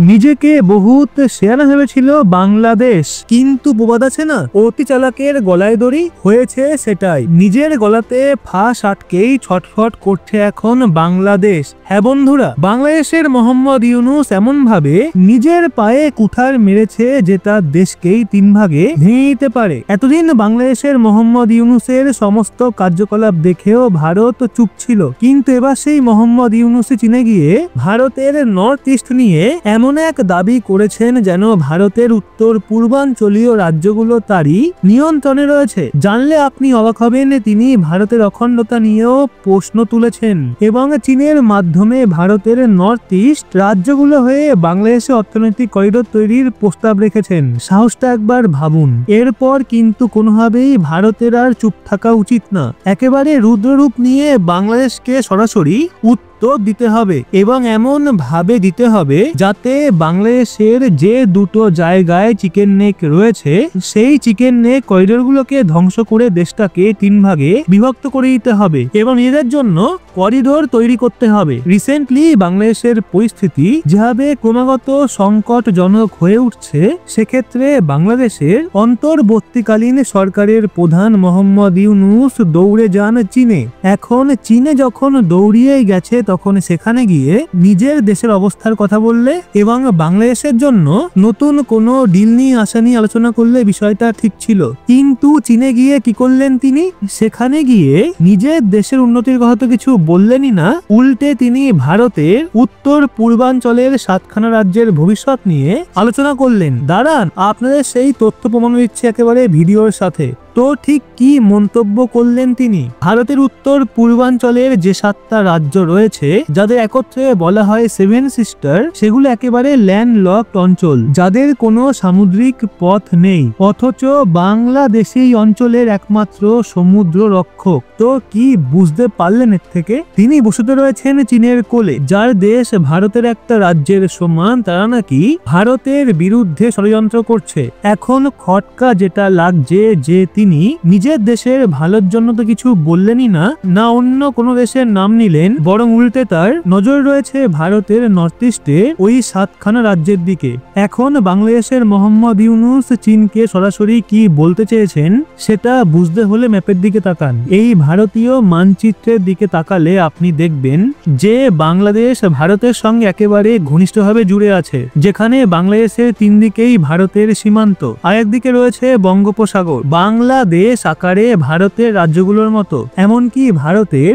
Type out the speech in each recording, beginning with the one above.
নিজেকে বহুত শেয়ানা ভেবেছিল বাংলাদেশ, কিন্তু প্রবাদ আছে না, অতি চালাকের গলায় দড়ি, হয়েছে সেটাই। নিজের গলাতে ফাঁস আটকেই ছটফট করছে এখন বাংলাদেশ। হ্যাঁ বন্ধুরা, বাংলাদেশের মোহাম্মদ ইউনূস এমন ভাবে নিজের পায়ে কুঠার মেরেছে যে তার দেশকেই 3 ভাগে ভেঙে দিতে পারে। এতদিন বাংলাদেশের মোহাম্মদ ইউনূসের সমস্ত কার্যকলাপ দেখেও ভারত চুপ ছিল, কিন্তু এবার সেই মোহাম্মদ ইউনূস চীনে গিয়ে ভারতের নর্থ ইস্ট নিয়ে এমন এক দাবি করেছেন যেন ভারতের উত্তর পূর্বাঞ্চলীয় রাজ্যগুলো তারই নিয়ন্ত্রণে রয়েছে। জানলে আপনি অবাক হবেন, তিনি ভারতের অখণ্ডতা নিয়েও প্রশ্ন তুলেছেন এবং চীনের মাধ্যমে ভারতের নর্থ ইস্ট রাজ্যগুলো হয়ে বাংলাদেশে অর্থনৈতিক করিডোর তৈরির প্রস্তাব রেখেছেন। সাহসটা একবার ভাবুন। এরপর কিন্তু কোনোভাবেই ভারতের আর চুপ থাকা উচিত না, একেবারে রুদ্ররূপ নিয়ে বাংলাদেশকে সরাসরি উত্তর দিতে হবে এবং এমন ভাবে দিতে হবে যাতে বাংলাদেশের যে দুটো জায়গায় চিকেন নেক রয়েছে সেই চিকেন নেক করিডোরগুলোকে ধ্বংস করে দেশটাকে 3 ভাগে বিভক্ত করে দিতে হবে এবং এদের জন্য করিডোর তৈরি করতে হবে। রিসেন্টলি বাংলাদেশের পরিস্থিতি যেভাবে ক্রমাগত সংকটজনক হয়ে উঠছে, সেক্ষেত্রে বাংলাদেশের অন্তর্বর্তীকালীন সরকারের প্রধান মোহাম্মদ ইউনূস দৌড়ে যান চীনে। এখন চীনে যখন দৌড়িয়ে গেছে, তখন সেখানে গিয়ে নিজের দেশের অবস্থার কথা বললে এবং বাংলাদেশের জন্য নতুন কোনো ডিল নিয়ে আসা নিয়ে আলোচনা করলে বিষয়টা ঠিক ছিল, কিন্তু চীনে গিয়ে কি করলেন তিনি? সেখানে গিয়ে নিজের দেশের উন্নতির কথা তো কিছু বললেনই না, উল্টে তিনি ভারতের উত্তর পূর্বাঞ্চলের 7খানা রাজ্যের ভবিষ্যৎ নিয়ে আলোচনা করলেন। দাঁড়ান, আপনাদের সেই তথ্য প্রমাণ দিচ্ছে একেবারে ভিডিওর সাথে। তো ঠিক কি মন্তব্য করলেন তিনি? ভারতের উত্তর পূর্বাঞ্চলের যে 7টা রাজ্য রয়েছে, যাদের একত্রে বলা হয় 7 সিস্টার, সেগুলো একেবারে ল্যান্ডলকড অঞ্চল, যাদের কোনো সামুদ্রিক পথ নেই, অথচ বাংলাদেশেই অঞ্চলের একমাত্র সমুদ্র রক্ষক। তো কি বুঝতে পারলেন এর থেকে? তিনি বসতে রয়েছেন চীনের কোলে, যার দেশ ভারতের একটা রাজ্যের সমান, তারা নাকি ভারতের বিরুদ্ধে ষড়যন্ত্র করছে। এখন খটকা যেটা লাগছে যে তিনি নিজের দেশের ভালোর জন্য তো কিছু বললেনই না, না অন্য কোনো দেশের নাম নিলেন, বরং উল্টে তার নজর রয়েছে ভারতের নর্থ ইস্টে ওই 7খানা রাজ্যের দিকে। এখন বাংলাদেশের মোহাম্মদ ইউনূস চীনকে সরাসরি কি বলতে চেয়েছেন সেটা বুঝতে হলে ম্যাপের দিকে তাকান। এই ভারতীয় মানচিত্রের দিকে তাকালে আপনি দেখবেন যে বাংলাদেশ ভারতের সঙ্গে একেবারে ঘনিষ্ঠভাবে জুড়ে আছে, যেখানে বাংলাদেশের 3 দিকেই ভারতের সীমান্ত, আর একদিকে রয়েছে বঙ্গোপসাগর। বাংলাদেশ আকারে ভারতের রাজ্যগুলোর মতো, এমনকি ভারতের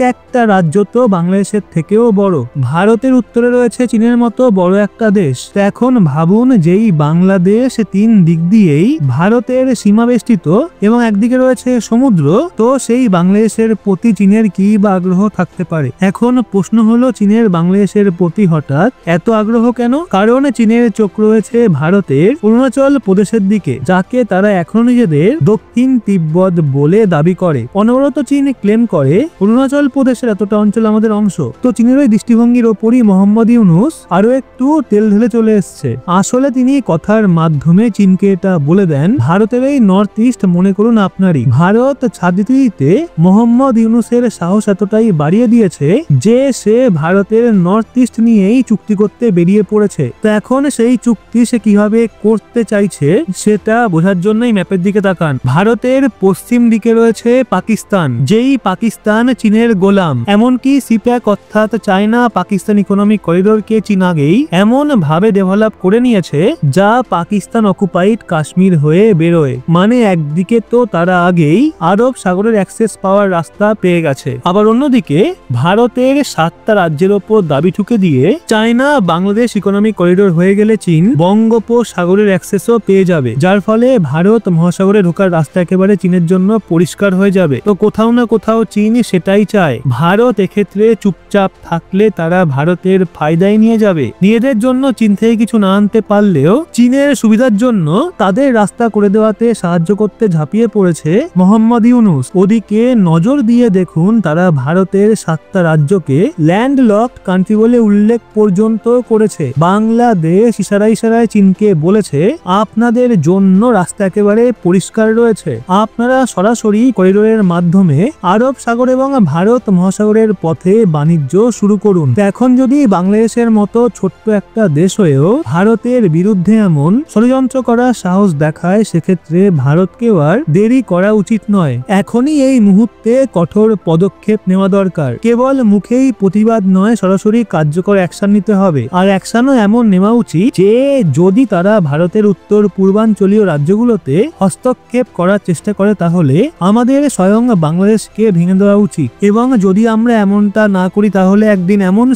একটা রাজ্য তো বাংলাদেশের থেকেও বড়। ভারতের উত্তরে রয়েছে চীনের মতো বড় একটা দেশ। এখন ভাবুন, যেই বাংলাদেশ 3 দিক দিয়েই ভারতের সীমাবেষ্টিত এবং একদিকে রয়েছে সমুদ্র, তো সেই বাংলাদেশের প্রতি চীনের কি বা আগ্রহ থাকতে পারে? এখন প্রশ্ন হলো, চীনের বাংলাদেশের প্রতি হঠাৎ এত আগ্রহ কেন? কারণ চীনের চোখ রয়েছে ভারতের অরুণাচল প্রদেশের দিকে, যাকে তারা এখনো নিজেদের দক্ষিণ তিব্বত বলে দাবি করে। অনবরত চীন ক্লেম করে অরুণাচল প্রদেশের এতটা অঞ্চল আমাদের অংশ। তো চীনের ওই দৃষ্টিভঙ্গির ওপরই মোহাম্মদ ইউনূস আরো একটু তেল ঢেলে চলে এসছে। আসলে তিনি কথার মাধ্যমে চীনকে এটা বলে দেন, ভারতের এই নর্থ ইস্ট মনে করুন আপনারই। ভারত ছাড় দিতে দিতে মোহাম্মদ ইউনূসের সাহস এতটাই বাড়িয়ে দিয়েছে যে সে ভারতের নর্থ ইস্ট নিয়েই চুক্তি করতে বেরিয়ে পড়েছে। তো এখন সেই চুক্তি সে কিভাবে করতে চাইছে সেটা বোঝার জন্যই ম্যাপের দিকে তাকান। ভারতের পশ্চিম দিকে রয়েছে পাকিস্তান, যেই পাকিস্তান চীনের গোলাম। এমনকি সিপ্যাক অর্থাৎ চায়না পাকিস্তান ইকোনমিক করিডোরকে চীন আগেই এমন ভাবে ডেভেলপ করে নিয়েছে যা পাকিস্তান অকুপাইড কাশ্মীর হয়ে বেরোয়। মানে একদিকে তো তারা আগেই আরব সাগরের অ্যাক্সেস পাওয়ার রাস্তা পেয়ে গেছে, আবার অন্যদিকে ভারতের 7টা রাজ্যের ওপর দাবি ঠুকে দিয়ে চায়না বাংলাদেশ ইকোনমিক করিডোর হয়ে গেলে চীন বঙ্গোপসাগরের অ্যাক্সেসও পেয়ে যাবে, যার ফলে ভারত মহাসাগরে ঢোকার রাস্তা একেবারে চীনের জন্য পরিষ্কার হয়ে যাবে। তো কোথাও না কোথাও চীন সেটাই চায়। ভারত এক্ষেত্রে চুপচাপ থাকলে তারা ভারতের ফায়দাই নিয়ে যাবে। নিজেদের জন্য চীন থেকে কিছু না আনতে পারলেও চীনের সুবিধার জন্য তাদের রাস্তা করে দেওয়াতে সাহায্য করতে ঝাঁপিয়ে পড়েছে মোহাম্মদ ইউনূস। ওদিকে নজর দিয়ে দেখুন, তারা ভারতের 7টা রাজ্যকে ল্যান্ডলকড কান্ট্রি বলে উল্লেখ পর্যন্ত করেছে। বাংলাদেশ ইশারায় ইশারায় চীনকে বলেছে আপনাদের জন্য রাস্তা একেবারে পরিষ্কার রয়েছে। রয়েছে। আপনারা সরাসরি করিডোরের মাধ্যমে আরব সাগর এবং ভারত মহাসাগরের পথে বাণিজ্য শুরু করুন। এখন যদি বাংলাদেশের মতো ছোট্ট একটা দেশ হয়েও ভারতের বিরুদ্ধে এমন ষড়যন্ত্র করার সাহস দেখায়, সেক্ষেত্রে ভারতকেও আর দেরি করা উচিত নয়। এখনই এই মুহূর্তে কঠোর পদক্ষেপ নেওয়া দরকার। কেবল মুখেই প্রতিবাদ নয়, সরাসরি কার্যকর অ্যাকশন নিতে হবে। আর অ্যাকশনও এমন নেওয়া উচিত যে যদি তারা ভারতের উত্তর পূর্বাঞ্চলীয় রাজ্যগুলোতে হস্তক্ষেপ করার চেষ্টা করে তাহলে আমাদের স্বয়ং বাংলাদেশকে ভেঙে দেওয়া উচিত। এবং যদি আমরা এমনটা না করি তাহলে একদিন এমনও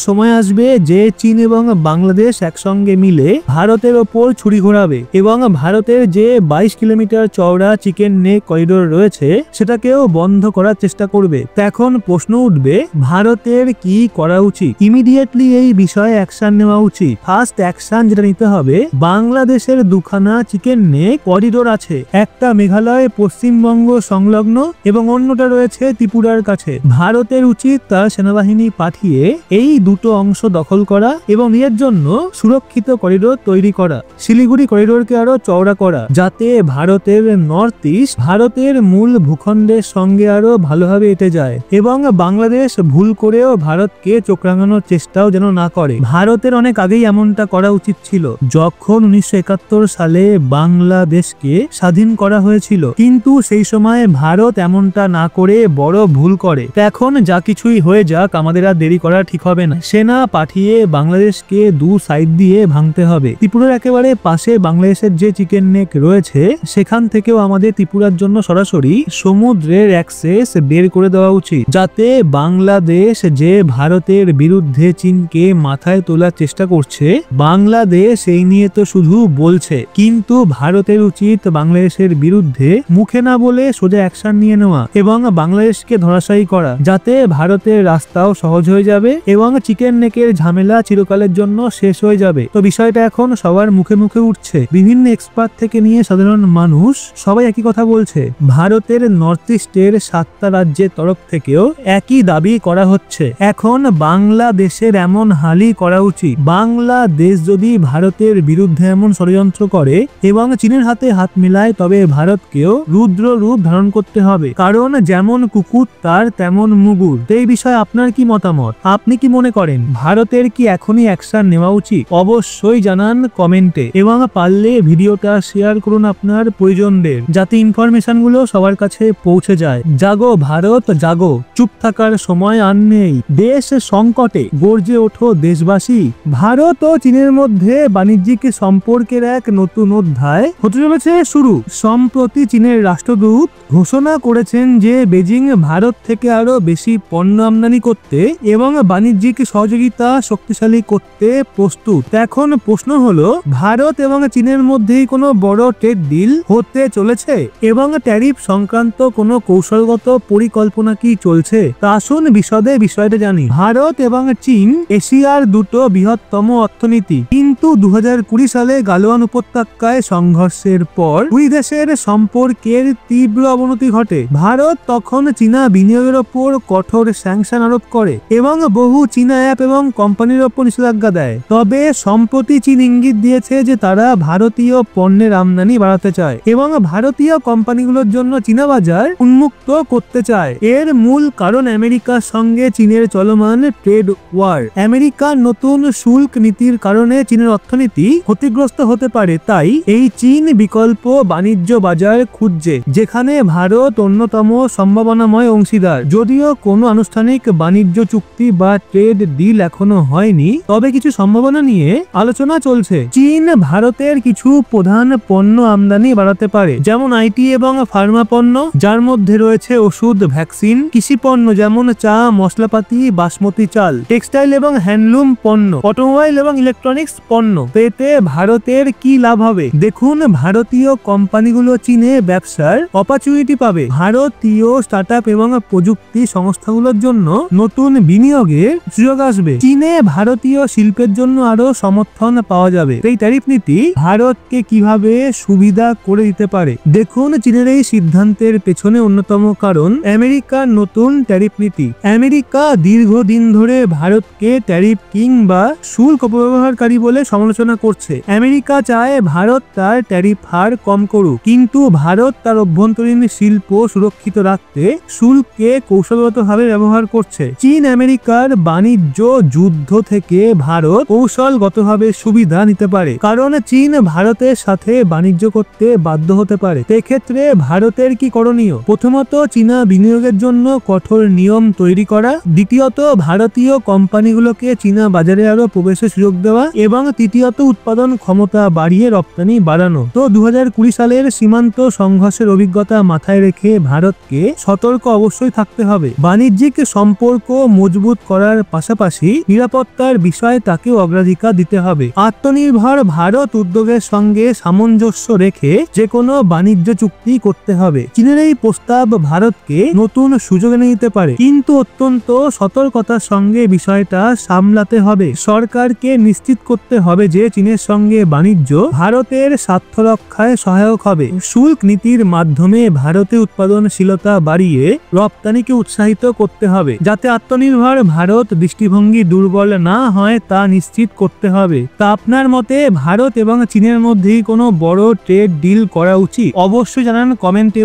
সময় আসবে যে চীন এবং বাংলাদেশ একসঙ্গে মিলে ভারতের ওপর ছুরি ঘোরাবে এবং ভারতের যে 22 কিলোমিটার চওড়া চিকেন নেক করিডোর রয়েছে সেটাকেও বন্ধ করার চেষ্টা করবে। এখন প্রশ্ন উঠবে, ভারতের কি করা উচিত? ইমিডিয়েটলি এই বিষয়ে অ্যাকশন নেওয়া উচিত। ফার্স্ট অ্যাকশন যেটা নিতে হবে, বাংলাদেশের দুখানা চিকেন নেক করিডোর আছে, একটা মেঘালয় পশ্চিমবঙ্গ সংলগ্ন এবং অন্যটা রয়েছে ত্রিপুরার কাছে। ভারতের উচিত তার সেনাবাহিনী পাঠিয়ে এই দুটো অংশ দখল করা এবং এর জন্য সুরক্ষিত করিডোর তৈরি করা, শিলিগুড়ি করিডোরকে আরো চওড়া করা, যাতে ভারতের নর্থ ইস্ট ভারতের মূল ভূখণ্ডের সঙ্গে আরো ভালোভাবে এঁটে যায় এবং বাংলাদেশ ভুল করেও ভারতকে চোখ রাঙানোর চেষ্টাও যেন না করে। ভারতের অনেক আগেই এমনটা করা উচিত ছিল, যখন 1971 সালে বাংলাদেশকে স্বাধীন করা হয়েছিল, কিন্তু সেই সময় ভারত এমনটা না করে বড় ভুল করে। এখন যা কিছুই হয়ে যাক, আমাদের আর দেরি করা ঠিক হবে না। সেনা পাঠিয়ে বাংলাদেশকে দু সাইড দিয়ে ভাঙতে হবে। ত্রিপুরার একেবারে পাশে বাংলাদেশের যে চিকেন নেক রয়েছে সেখান থেকেও আমাদের ত্রিপুরার জন্য সরাসরি সমুদ্রের অ্যাক্সেস বের করে দেওয়া উচিত, যাতে বাংলাদেশ যে ভারতের বিরুদ্ধে চীনকে মাথায় তোলার চেষ্টা করছে, বাংলাদেশ এই নিয়ে তো শুধু বলছে, কিন্তু ভারতের উচিত বাংলাদেশের বিরুদ্ধে মুখে না বলে সোজা অ্যাকশন নিয়ে নেওয়া এবং বাংলাদেশকে ধরাশায়ী করা, যাতে ভারতের রাস্তাও সহজ হয়ে যাবে এবং চিকেন নেকের ঝামেলা চিরকালের জন্য শেষ হয়ে যাবে। তো বিষয়টা এখন সবার মুখে মুখে উঠছে, বিভিন্ন এক্সপার্ট থেকে নিয়ে সাধারণ মানুষ সবাই একই কথা বলছে। ভারতের নর্থ ইস্টের 7টা রাজ্যের তরফ থেকেও একই দাবি করা হচ্ছে। এখন বাংলাদেশের এমন হালই করা উচিত, বাংলাদেশ যদি ভারতের বিরুদ্ধে এমন ষড়যন্ত্র করে এবং চীনের হাতে হাত মিলায়, তবে ভারতকেও রুদ্র রূপ ধারণ করতে হবে, কারণ যেমন কুকুর তার তেমন মুগুর। এই বিষয়ে আপনার কি মতামত? আপনি কি মনে করেন ভারতের কি এখনই অ্যাকশন নেওয়া উচিত? অবশ্যই জানান কমেন্টে এবং পারলে ভিডিওটা শেয়ার করুন আপনার পরিজনদের, যাতে ইনফরমেশন গুলো সবার কাছে পৌঁছে যায়। জাগো ভারত জাগো, চুপ থাকার সময় আর নেই। দেশ সংকটে, গর্জে ওঠো দেশবাসী। ভারত ও চীনের মধ্যে বাণিজ্যিক সম্পর্কের এক নতুন অধ্যায় হতে চলেছে শুরু। সম্প্রতি চীনের রাষ্ট্রদূত ঘোষণা করেছেন যে বেজিং ভারত থেকে আরো বেশি পণ্য আমদানি করতে এবং বাণিজ্যিক সহযোগিতা শক্তিশালী করতে প্রস্তুত। এখন প্রশ্ন হলো, ভারত এবং চীনের মধ্যেই কোনো বড় ট্রেড ডিল হতে চলেছে এবং ট্যারিফ সংক্রান্ত কোনো কৌশলগত পরিকল্পনা কি চলছে? তা আসুন বিশদে বিষয়টা জানি। ভারত এবং চীন এশিয়ার দুটো বৃহত্তম অর্থনীতি, কিন্তু 2020 সালে গালওয়ান উপত্যকায় সংঘর্ষের পর দুই দেশের সম্পর্কের তীব্র অবনতি ঘটে। ভারত তখন চীনা বিনিয়োগের ওপর কঠোর স্যাংশন আরোপ করে এবং বহু চীনা অ্যাপ এবং কোম্পানির ওপর নিষেধাজ্ঞা দেয়। তবে সম্প্রতি চীন ইঙ্গিত দিয়েছে যে তারা ভারতীয় পণ্যের আমদানি বাড়াতে চায় এবং ভারতীয় কোম্পানিগুলোর জন্য চীনা বাজার উন্মুক্ত করতে চায়। এর মূল কারণ আমেরিকার সঙ্গে চীনের চলমান ট্রেড ওয়ার। আমেরিকার নতুন শুল্ক নীতির কারণে চীনের অর্থনীতি ক্ষতিগ্রস্ত হতে পারে, তাই এই চীন বিকল্প বাণিজ্য বাজার খুঁজছে, যেখানে ভারত অন্যতম সম্ভাবনাময় অংশীদার। যদিও কোনো আনুষ্ঠানিক বাণিজ্য চুক্তি বা ট্রেড ডিল এখনো হয়নি, তবে কিছু সম্ভাবনা নিয়ে আলোচনা চলছে। চীন ভারতের কিছু প্রধান পণ্য আমদানি বাড়াতে পারে, যেমন আইটি এবং ফার্মা পণ্য, যার মধ্যে রয়েছে ওষুধ, ভ্যাকসিন, কৃষি পণ্য যেমন চা, মশলাপাতি, বাসমতি চাল, টেক্সটাইল এবং হ্যান্ডলুম পণ্য, অটোমোবাইল এবং ইলেকট্রনিক্স পণ্য। এতে ভারতের কি লাভ হবে? দেখুন, ভারতীয় কোম্পানিগুলো চীনে ব্যবসার অপরচুনিটি পাবে। ভারতীয় স্টার্টআপ এবং প্রযুক্তি সংস্থাগুলোর জন্য নতুন বিনিয়োগের সুযোগ আসবে। চীনে ভারতীয় শিল্পের জন্য আরো সমর্থন পাওয়া যাবে। এই ট্যারিফ নীতি ভারতকে কিভাবে সুবিধা করে দিতে পারে? দেখুন, চীনের এই সিদ্ধান্তের পেছনে অন্যতম কারণ আমেরিকার নতুন ট্যারিফ নীতি। আমেরিকা দীর্ঘদিন ধরে ভারতকে ট্যারিফ কিং বা শুল্ক অপব্যবহারকারী বলে সমালোচনা করছে। আমেরিকা চায় ভারত তার ট্যারিফ হার কম করুক, কিন্তু ভারত তার অভ্যন্তরীণ শিল্প সুরক্ষিত রাখতে শুল্ককে কৌশলগতভাবে ব্যবহার করছে। চীন আমেরিকার বাণিজ্য যুদ্ধ থেকে ভারত কৌশলগতভাবে সুবিধা নিতে পারে, কারণ চীন ভারতের সাথে বাণিজ্য করতে বাধ্য হতে পারে। এক্ষেত্রে ভারতের কি করণীয়? প্রথমত, চীনা বিনিয়োগের জন্য কঠোর নিয়ম তৈরি করা। দ্বিতীয়ত, ভারতীয় কোম্পানিগুলোকে চীনা বাজারে আরো প্রবেশের সুযোগ দেওয়া। এবং তৃতীয়ত, উৎপাদন ক্ষমতা বাড়িয়ে রপ্তানি বাড়ানো। তো 2020 সালের সীমান্ত সংঘর্ষের অভিজ্ঞতা মাথায় রেখে ভারতকে সতর্ক অবশ্যই থাকতে হবে। বাণিজ্যিক সম্পর্ক মজবুত করার পাশাপাশি নিরাপত্তার বিষয়ে তাকেও অগ্রাধিকার দিতে হবে। আত্মনির্ভর ভারত উদ্যোগের সঙ্গে সামঞ্জস্য রেখে যে কোনো বাণিজ্য চুক্তি করতে হবে। চীনের এই প্রস্তাব ভারতকে নতুন সুযোগ এনে দিতে পারে, কিন্তু অত্যন্ত সতর্কতার সঙ্গে বিষয়টা সামলাতে হবে। সরকারকে নিশ্চিত করতে হবে যে চীনের সঙ্গে বাণিজ্য ভারতের স্বার্থ রক্ষায় সহায়ক হবে। শুল্ক নীতির মাধ্যমে ভারতে উৎপাদনশীলতা বাড়িয়ে রপ্তানিকে উৎসাহিত করতে হবে, যাতে আত্মনির্ভর ভারত দৃষ্টিভঙ্গি দুর্বল না হয় তা নিশ্চিত করতে হবে। তা আপনার মতে ভারত এবং চীনের মধ্যে কোনো বড় ট্রেড ডিল করা উচিত? অবশ্যই জানান কমেন্টে।